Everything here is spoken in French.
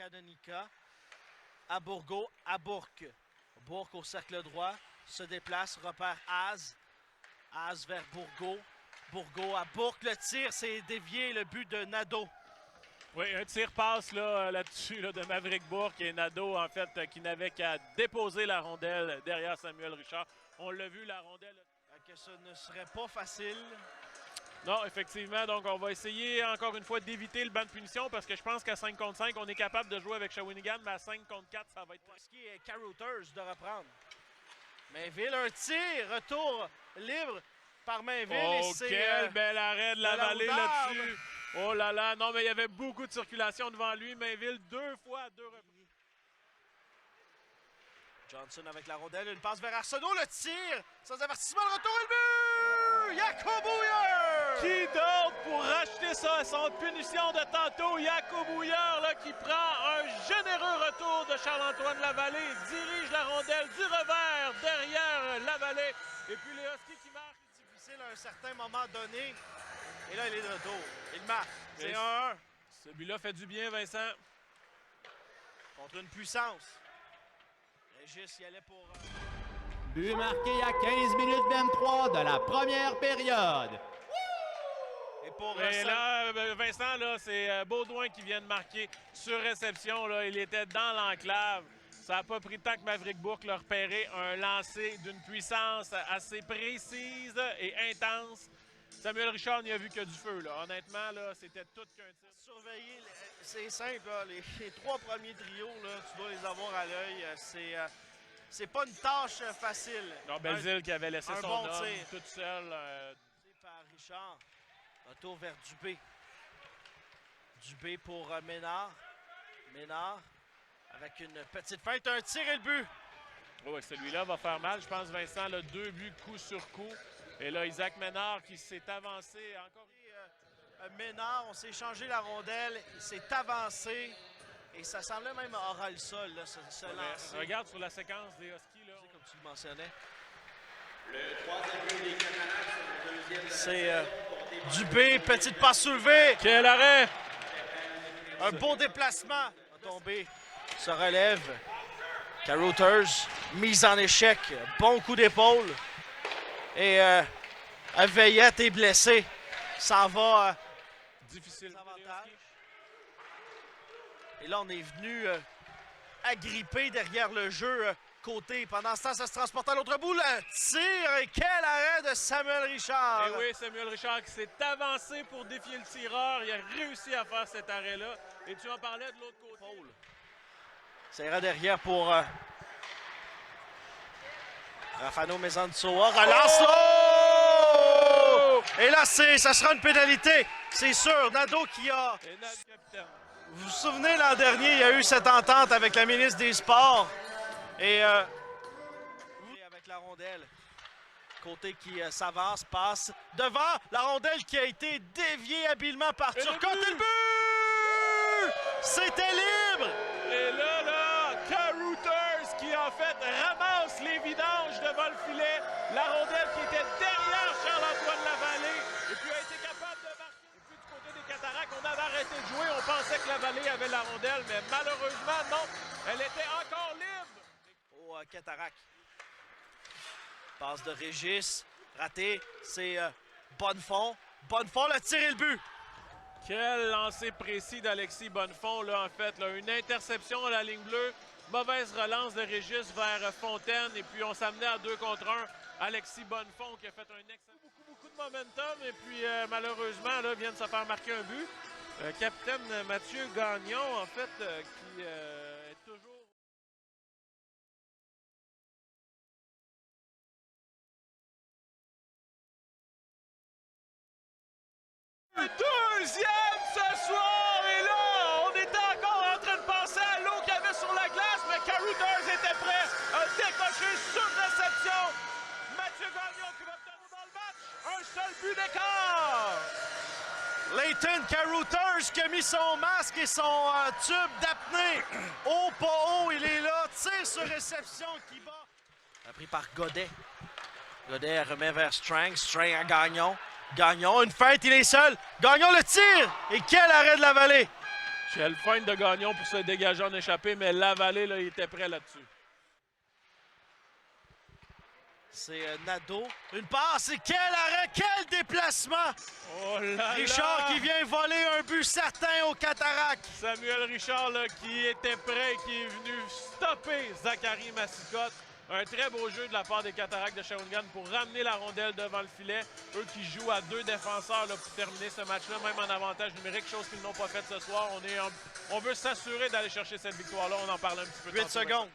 Canonica. À Bourgault, à Bourque. Bourque au cercle droit. Se déplace, repère Az. Az vers Bourgault. Bourgault à Bourque. Le tir, c'est dévié. Le but de Nadeau. Oui, un tir passe là-dessus de Maverick Bourque et Nadeau, en fait, qui n'avait qu'à déposer la rondelle derrière Samuel Richard. On l'a vu, la rondelle. Que ce ne serait pas facile. Non, effectivement. Donc, on va essayer encore une fois d'éviter le banc de punition parce que je pense qu'à 5 contre 5, on est capable de jouer avec Shawinigan, mais à 5 contre 4, ça va être... Wieski et Carothers de reprendre. Mainville, un tir, retour libre par Mainville. Oh, quel bel arrêt de la vallée là-dessus. Oh là là, non, mais il y avait beaucoup de circulation devant lui. Mainville, 2 fois à 2 reprises. Johnson avec la rondelle, une passe vers Arsenault, le tir, sans avertissement, le retour et le but! Jacob Bouillard! Qui d'autre pour racheter ça, son punition de tantôt? Jacob Bouillard là, qui prend un généreux retour de Charles-Antoine Lavallée, dirige la rondelle du revers derrière Lavallée. Et puis les Huskies qui marquent. Difficile à un certain moment donné. Et là, il est de retour. Il marque. C'est 1-1. Celui-là fait du bien, Vincent. Contre une puissance. Régis y allait pour... But marqué à 15 minutes 23 de la première période. Et pour Et là, Vincent, là, c'est Baudouin qui vient de marquer sur réception. Là. Il était dans l'enclave. Ça n'a pas pris de temps que Maverick Bourque l'a repéré. Un lancer d'une puissance assez précise et intense. Samuel Richard n'y a vu que du feu. Là. Honnêtement, là, c'était tout qu'un tir. Surveiller, c'est simple. Là. Les 3 premiers trios, là, tu dois les avoir à l'œil. C'est pas une tâche facile. Non, Belzile qui avait laissé son bon homme tir. toute seule. Par Richard. Retour vers Dubé. Dubé pour Ménard. Ménard avec une petite feinte, un tir et le but. Oui, celui-là va faire mal. Je pense, Vincent, là, 2 buts coup sur coup. Et là, Isaac Ménard qui s'est avancé encore. Ménard, on s'est échangé la rondelle, il s'est avancé. Et ça semblait même hors le sol, là, ce lancer. Regarde sur la séquence des Huskies. Là, comme tu le mentionnais. Le troisième but des Cataractes sur le deuxième. C'est Dubé, petite passe soulevée. Quel arrêt! Un beau déplacement. Tombé, se relève. Carothers, mise en échec. Bon coup d'épaule. Et Veillette est blessé. Ça va... difficile. Et là, on est venu agripper derrière le jeu côté. Pendant ce temps, ça se transporte à l'autre bout. Le tir et quel arrêt de Samuel Richard! Et oui, Samuel Richard qui s'est avancé pour défier le tireur. Il a réussi à faire cet arrêt-là. Et tu en parlais de l'autre côté. Paul. Ça ira derrière pour Rafano Mezansoa. Relance! Oh! Et là, ça sera une pénalité. C'est sûr. Nadeau qui a... Et notre capitaine. Vous vous souvenez, l'an dernier, il y a eu cette entente avec la ministre des Sports. Et avec la rondelle. Côté qui s'avance, passe devant la rondelle qui a été déviée habilement par Turcotte. Et le but! C'était libre! Et là, Carothers qui en fait ramasse les vidanges devant le filet. La rondelle qui était derrière Charles-Antoine Lavallée. Et puis a été capable de marquer. Et puis du côté des Cataractes, on avait arrêté de jouer. On pensait que Lavallée avait la rondelle, mais malheureusement, non. Elle était encore libre. Au Cataracte. Passe de Régis. Raté. C'est Bonnefond. Bonnefond, le tir et le but. Quel lancer précis d'Alexis Bonnefond, là, en fait. Là, une interception à la ligne bleue. Mauvaise relance de Régis vers Fontaine. Et puis, on s'amenait à 2 contre 1. Alexis Bonnefond qui a fait un excellent... Beaucoup de momentum. Et puis, malheureusement, là, vient de se faire marquer un but. Capitaine Mathieu Gagnon, en fait, qui est toujours... Deuxième ce soir! Et là, on était encore en train de penser à l'eau qu'il y avait sur la glace, mais Carothers était prêt à décocher sur réception. Mathieu Gagnon qui va obtenir dans le match un seul but d'écart. Leighton Carothers qui a mis son masque et son tube d'apnée. Haut, pas haut, il est là. Tire sur réception qui bat. Appris par Godet. Godet remet vers Strang. Strang à Gagnon. Gagnon, une feinte, il est seul. Gagnon le tire. Et quel arrêt de la vallée. Quelle feinte de Gagnon pour se dégager en échappée, mais Lavallée, là, il était prêt là-dessus. C'est Nadeau. Une passe et quel arrêt, quel déplacement! Oh là Richard là! qui vient voler un but certain au Cataracte. Samuel Richard là, qui était prêt et qui est venu stopper Zachary Massicotte. Un très beau jeu de la part des Cataractes de Shawinigan pour ramener la rondelle devant le filet. Eux qui jouent à 2 défenseurs là, pour terminer ce match-là, même en avantage numérique, chose qu'ils n'ont pas fait ce soir. On veut s'assurer d'aller chercher cette victoire-là. On en parle un petit peu 8 secondes.